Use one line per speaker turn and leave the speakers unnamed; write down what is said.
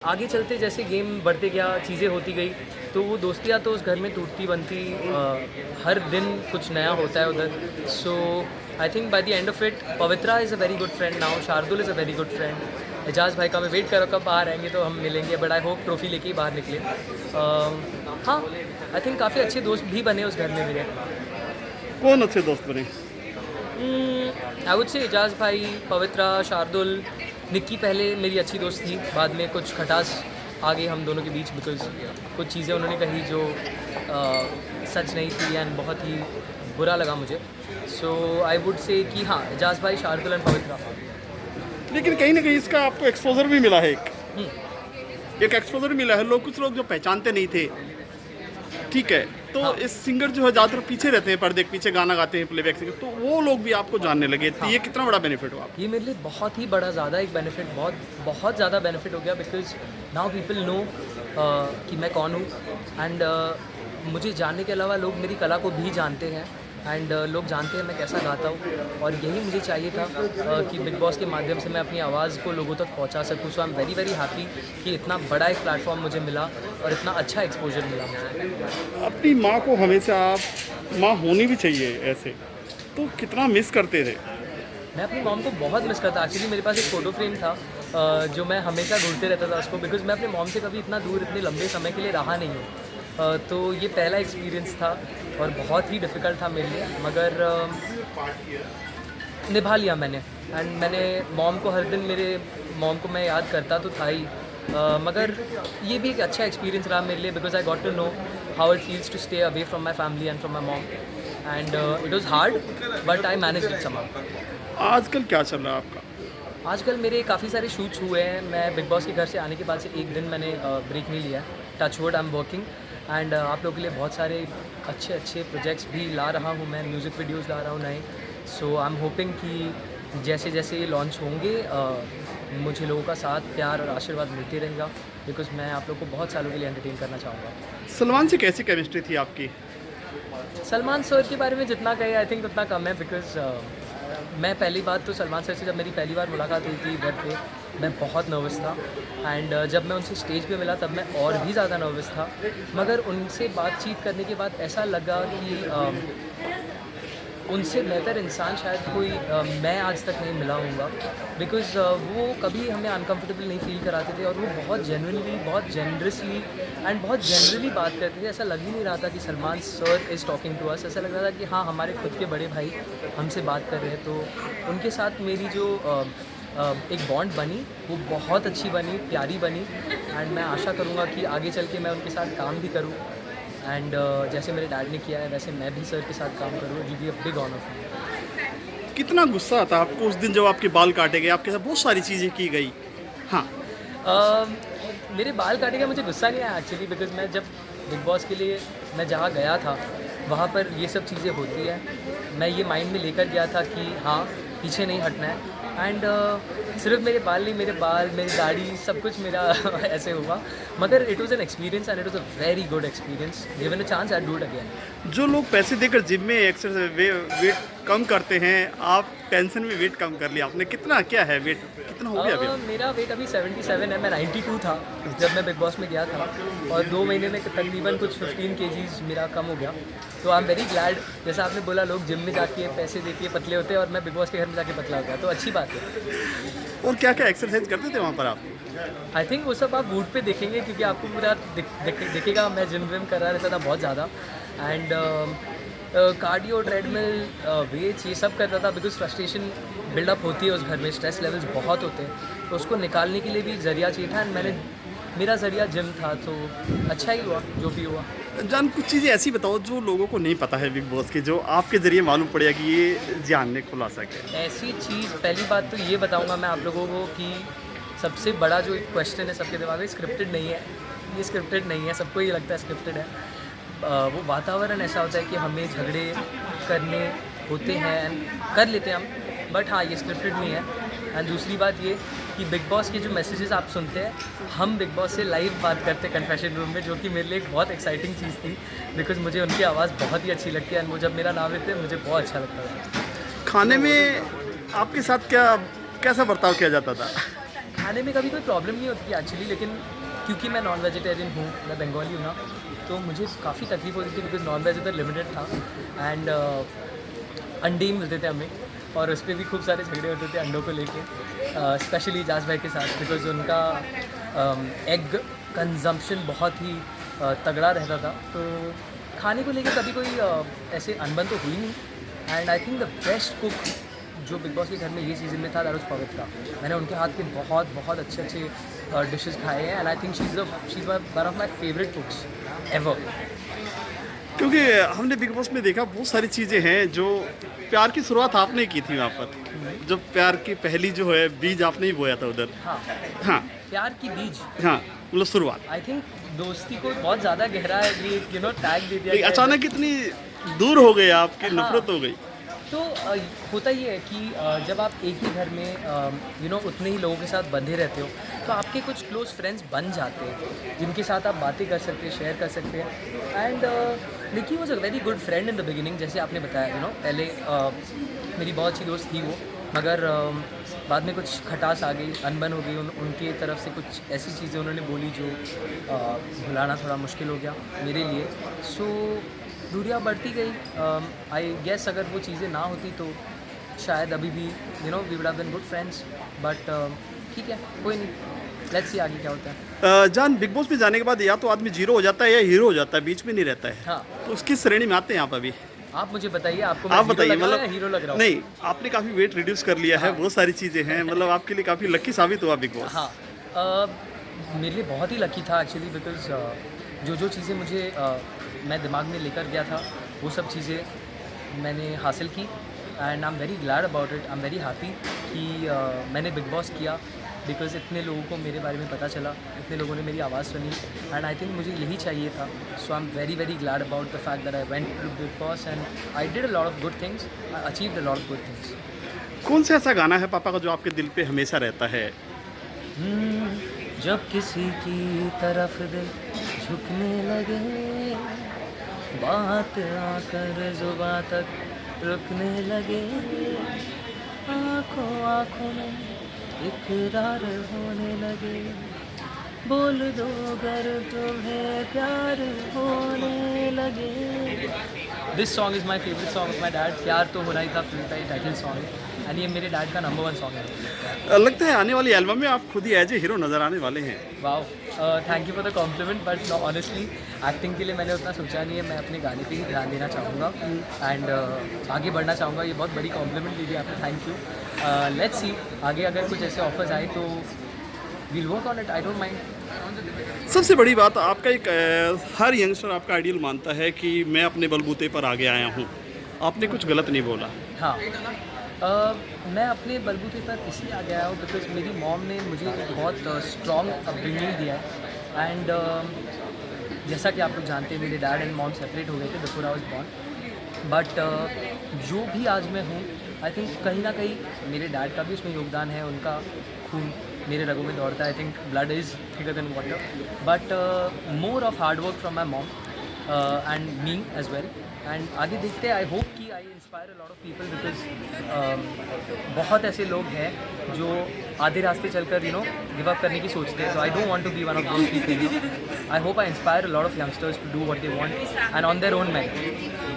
आगे चलते जैसे गेम बढ़ते गया, चीज़ें होती गई, तो वो दोस्तियाँ तो उस घर में टूटती बनती, हर दिन कुछ नया होता है उधर। So I think by the end of it Pavitra is a very good friend now, Shardul is a very good friend. Eijaz भाई का मैं वेट करो कब बाहर आएंगे तो हम मिलेंगे, बट आई होप ट्रॉफी लेके ही बाहर निकले। हाँ, आई थिंक काफ़ी अच्छे दोस्त भी बने उस घर में मेरे।
कौन अच्छे दोस्त बने?
आई वुड से एजाज भाई, पवित्रा, शार्दुल, निक्की पहले मेरी अच्छी दोस्त थी, बाद में कुछ खटास आ गई हम दोनों के बीच बिकॉज कुछ चीज़ें उन्होंने कही जो सच नहीं थी एंड बहुत ही बुरा लगा मुझे। सो आई वुड से कि हाँ, एजाज भाई, शार्दुल एंड पवित्रा।
लेकिन कहीं ना कहीं इसका आपको एक्सपोजर भी मिला है,
हम्म,
एक एक्सपोजर मिला है। कुछ लोग जो पहचानते नहीं थे, ठीक है, तो
हाँ।
इस सिंगर जो है ज़्यादातर पीछे रहते हैं, पर्दे के पीछे गाना गाते हैं, प्लेबैक सिंगर, तो वो लोग भी आपको जानने लगे। तो
हाँ।
ये कितना बड़ा बेनिफिट हुआ आपको?
ये मेरे लिए बहुत ही बड़ा ज़्यादा एक बेनिफिट, बहुत बहुत ज़्यादा बेनिफिट हो गया बिकॉज नाउ पीपल नो कि मैं कौन हूँ एंड मुझे जानने के अलावा लोग मेरी कला को भी जानते हैं एंड लोग जानते हैं मैं कैसा गाता हूँ, और यही मुझे चाहिए था कि बिग बॉस के माध्यम से मैं अपनी आवाज़ को लोगों तक पहुँचा सकूँ। So I am very very happy कि इतना बड़ा एक प्लेटफॉर्म मुझे मिला और इतना अच्छा एक्सपोजर मिला मुझे।
अपनी माँ को हमेशा आप माँ होनी भी चाहिए ऐसे, तो कितना मिस करते थे?
मैं अपनी मॉम को बहुत मिस करता। एक्चुअली मेरे पास एक फ़ोटो फ्रेम था जो मैं हमेशा ढूंढते रहता था उसको, बिकॉज मैं अपने मॉम से कभी इतना दूर इतने लंबे समय के लिए रहा नहीं हूँ। तो ये पहला एक्सपीरियंस था और बहुत ही डिफ़िकल्ट था मेरे लिए, मगर निभा लिया मैंने। एंड मैंने मॉम को हर दिन, मेरे मॉम को मैं याद करता तो था ही, मगर ये भी एक अच्छा एक्सपीरियंस रहा मेरे लिए because I got to know how it feels to stay away from my family and from my mom and it was hard but I manage it somehow.
आजकल क्या चल रहा है आपका?
आजकल मेरे काफ़ी सारे शूट्स हुए हैं। मैं बिग बॉस के घर से आने के बाद से एक दिन मैंने ब्रेक नहीं लिया। Touch wood, I am working and आप लोगों के लिए बहुत सारे अच्छे अच्छे प्रोजेक्ट्स भी ला रहा हूँ मैं, म्यूज़िक वीडियोस ला रहा हूँ नए। सो आई एम होपिंग कि जैसे जैसे ये लॉन्च होंगे मुझे लोगों का साथ, प्यार और आशीर्वाद मिलते रहेगा बिकॉज मैं आप लोग को बहुत सालों के लिए एंटरटेन करना चाहूँगा।
सलमान से कैसी केमिस्ट्री थी आपकी?
सलमान सर के बारे में जितना कहे आई थिंक उतना कम है बिकॉज मैं पहली बात तो सलमान सर से जब मेरी पहली बार मुलाकात हुई थी घर पे, मैं बहुत नर्वस था एंड जब मैं उनसे स्टेज पे मिला तब मैं और भी ज़्यादा नर्वस था, मगर उनसे बातचीत करने के बाद ऐसा लगा कि उनसे बेहतर इंसान शायद कोई मैं आज तक नहीं मिला हूँगा बिकॉज़ वो कभी हमें अनकंफर्टेबल नहीं फील कराते थे और वो बहुत जेन्युइनली, बहुत जेनरसली एंड बहुत जनरली बात करते थे। ऐसा लग ही नहीं रहा था कि Salman sir is talking to us, ऐसा लग रहा था कि हाँ, हमारे खुद के बड़े भाई हमसे बात कर रहे हैं। तो उनके साथ मेरी जो एक बॉन्ड बनी वो बहुत अच्छी बनी, प्यारी बनी एंड मैं आशा करूँगा कि आगे चल के मैं उनके साथ काम भी करूँ एंड जैसे मेरे डैड ने किया है वैसे मैं भी सर के साथ काम करूँ। It will be a big honour for me.
कितना गुस्सा आता आपको उस दिन जब आपके बाल काटे गए, आपके साथ बहुत सारी चीज़ें की गई? हाँ।
मेरे बाल काटे गए, मुझे गुस्सा नहीं आया एक्चुअली बिकॉज मैं जब बिग बॉस के लिए मैं जहाँ गया था वहाँ पर ये सब चीज़ें होती हैं। मैं ये माइंड में लेकर गया था कि हाँ, पीछे नहीं हटना है एंड सिर्फ मेरे बाल नहीं, मेरे बाल, मेरी दाढ़ी, सब कुछ मेरा ऐसे हुआ, मगर it was an experience and it was a very good experience. Given a chance I do it again.
जो लोग पैसे देकर जिम में एक्सरसाइज वेट कम करते हैं, आप टेंशन में वेट कम कर लिया आपने। कितना क्या है वेट, कितना हो गया अभी?
मेरा वेट अभी 77 है। मैं 92 था जब मैं बिग बॉस में गया था और 2 महीने में तकरीबन कुछ 15 kgs मेरा कम हो गया। तो आई एम वेरी ग्लैड। जैसा आपने बोला, लोग जिम में जाके पैसे देके पतले होते हैं और मैं बिग बॉस के घर में जाके पतला हो गया, तो अच्छी बात है।
और क्या क्या एक्सरसाइज करते थे वहाँ पर आप?
आई थिंक वो सब आप वूड पे देखेंगे क्योंकि आपको पूरा दिखेगा। मैं जिम विम कर रहा रहता था बहुत ज़्यादा एंड कार्डियो, ट्रेडमिल, वेट्स, ये सब करता था बिकॉज फ्रस्ट्रेशन बिल्डअप होती है उस घर में, स्ट्रेस लेवल्स बहुत होते हैं, तो उसको निकालने के लिए भी एक ज़रिया चाहिए था एंड मेरा ज़रिया जिम था, तो अच्छा ही हुआ जो भी हुआ।
जान, कुछ चीज़ें ऐसी बताओ जो लोगों को नहीं पता है बिग बॉस की, जो आपके ज़रिए मालूम पड़ेगा कि ये जानने खुला सके।
ऐसी चीज़, पहली बात तो ये बताऊंगा मैं आप लोगों को कि सबसे बड़ा जो एक क्वेश्चन है सबके दिमाग में, स्क्रिप्टेड नहीं है। ये स्क्रिप्टेड नहीं है, सबको ये लगता है स्क्रिप्टेड है। वो वातावरण ऐसा होता है कि हमें झगड़े करने होते हैं, कर लेते हैं हम, बट हाँ, ये स्क्रिप्टेड नहीं है। एंड दूसरी बात ये कि बिग बॉस के जो मैसेजेस आप सुनते हैं, हम बिग बॉस से लाइव बात करते हैं कन्फेशन रूम में, जो कि मेरे लिए एक बहुत एक्साइटिंग चीज़ थी बिकॉज मुझे उनकी आवाज़ बहुत ही अच्छी लगती है एंड वो जब मेरा नाम लेते हैं मुझे बहुत अच्छा लगता था।
खाने में आपके साथ क्या कैसा बर्ताव किया जाता था?
खाने में कभी कोई प्रॉब्लम नहीं होती थी एक्चुअली, लेकिन क्योंकि मैं नॉन वेजिटेरियन हूँ, मैं बंगाली हूँ ना, तो मुझे काफ़ी तकलीफ होती थी बिकॉज नॉन वेज इधर लिमिटेड था एंड अंडे ही मिलते थे हमें, और उस पर भी खूब सारे झगड़े होते थे अंडों को लेके, स्पेशली जाज भाई के साथ बिकॉज उनका एग कंजम्पशन बहुत ही तगड़ा रहता था। तो खाने को लेके कभी कोई ऐसे अनबन तो हुई नहीं। And I think the best cook जो बिग बॉस के घर में ये सीज़न में था दैट वाज पवित्रा। मैंने उनके हाथ के बहुत बहुत अच्छे अच्छे डिशेस खाए हैं and I think she is one of my favourite कुक्स ever.
क्योंकि हमने बिग बॉस में देखा बहुत सारी चीज़ें हैं जो प्यार की शुरुआत आपने की थी वहाँ पर, जो प्यार की पहली जो है बीज आपने ही बोया था उधर।
हाँ,
हाँ
प्यार की बीज,
हाँ, मतलब शुरुआत।
आई थिंक दोस्ती को बहुत ज़्यादा गहरा ये टैग दे दिया
लेकिन
गया है।
अचानक इतनी दूर हो गए, आपकी
हाँ।
नफरत हो गई।
तो होता ये है कि जब आप एक ही घर में उतने ही लोगों के साथ बंधे रहते हो तो आपके कुछ क्लोज फ्रेंड्स बन जाते हैं जिनके साथ आप बातें कर सकते हैं, शेयर कर सकते हैं। And Nikki was a very good friend in the beginning, जैसे आपने बताया पहले मेरी बहुत अच्छी दोस्त थी वो, मगर बाद में कुछ खटास आ गई, अनबन हो गई, उनके तरफ से कुछ ऐसी चीज़ें उन्होंने बोली जो भुलाना थोड़ा मुश्किल हो गया मेरे लिए। सो दूरियां बढ़ती गई। आई गेस अगर वो चीज़ें ना होती तो शायद अभी भी we would have been good friends, but ठीक है, कोई नहीं, लेट्स सी आगे क्या होता है।
जान, बिग बॉस में जाने के बाद या तो आदमी जीरो हो जाता है या हीरो हो जाता है, बीच में नहीं रहता है।
हाँ,
तो उसकी श्रेणी में आते हैं आप अभी।
आप मुझे बताइए, आपको
आप
मैं
बताइए,
हीरो लग रहा हूँ या
मतलब
हीरो लग रहा हूँ?
नहीं, आपने काफ़ी वेट रिड्यूस कर लिया है, बहुत सारी चीज़ें हैं, मतलब आपके लिए काफ़ी लकी साबित हुआ बिग बॉस।
हाँ, मेरे लिए बहुत ही लकी था एक्चुअली बिकॉज जो चीज़ें मुझे मैं दिमाग में लेकर गया था वो सब चीज़ें मैंने हासिल की and I am very glad about it. I am very happy कि मैंने बिग बॉस किया बिकॉज इतने लोगों को मेरे बारे में पता चला, इतने लोगों ने मेरी आवाज़ सुनी एंड आई थिंक मुझे यही चाहिए था। So I am very very glad about the fact that I went to Bigg Boss and I did a lot of good things, I achieved a lot of good things.
कौन सा ऐसा गाना है पापा का जो आपके दिल पे हमेशा रहता है?
जब किसी की तरफ दिल झुकने लगे, बात आकर जुबां तक रुकने लगे, आँखों आँखों में इकरार होने लगे, बोल दो अगर तुम्हें प्यार होने लगे। This song is my favourite song of my dad. प्यार तो होना ही था फिल्म का टाइटल सॉन्ग एंड ये मेरे डैड का नंबर 1 सॉन्ग है।
लगता है आने वाली एल्बम में आप खुद ही एज ए हीरो नजर आने वाले हैं।
Wow, thank you for the compliment, but honestly acting के लिए मैंने उतना सोचा नहीं है। मैं अपने गाने पे ही ध्यान देना चाहूँगा एंड आगे बढ़ना चाहूँगा। ये बहुत बड़ी कॉम्प्लीमेंट दी थी आपने, थैंक यू। लेट्स सी आगे अगर कुछ ऐसे ऑफर्स आए तो we'll work on it, I don't mind.
सबसे बड़ी बात, आपका एक हर यंगस्टर आपका आइडियल मानता है कि मैं अपने बलबूते पर आगे आया हूँ, आपने कुछ गलत नहीं बोला।
हाँ, मैं अपने बलबूते पर इसलिए आ गया हूँ बिकॉज मेरी मॉम ने मुझे एक बहुत स्ट्रॉन्ग अपब्रिंगिंग दिया है एंड जैसा कि आप लोग जानते हैं मेरे डैड एंड मॉम सेपरेट हो गए थे before I was born, but जो भी आज मैं हूँ आई थिंक कहीं ना कहीं मेरे डैड का भी उसमें योगदान है। उनका खून मेरे रगों में दौड़ता है। I think blood is thicker than water, but more of hard work from my mom and me as well. And आगे देखते हैं, आई होप कि I inspire a lot of people because बहुत ऐसे लोग हैं जो आधे रास्ते चलकर गिव अप करने की सोचते हैं। So I don't want to be one of those people. I hope I inspire a lot of youngsters to do what they want and on their own merit.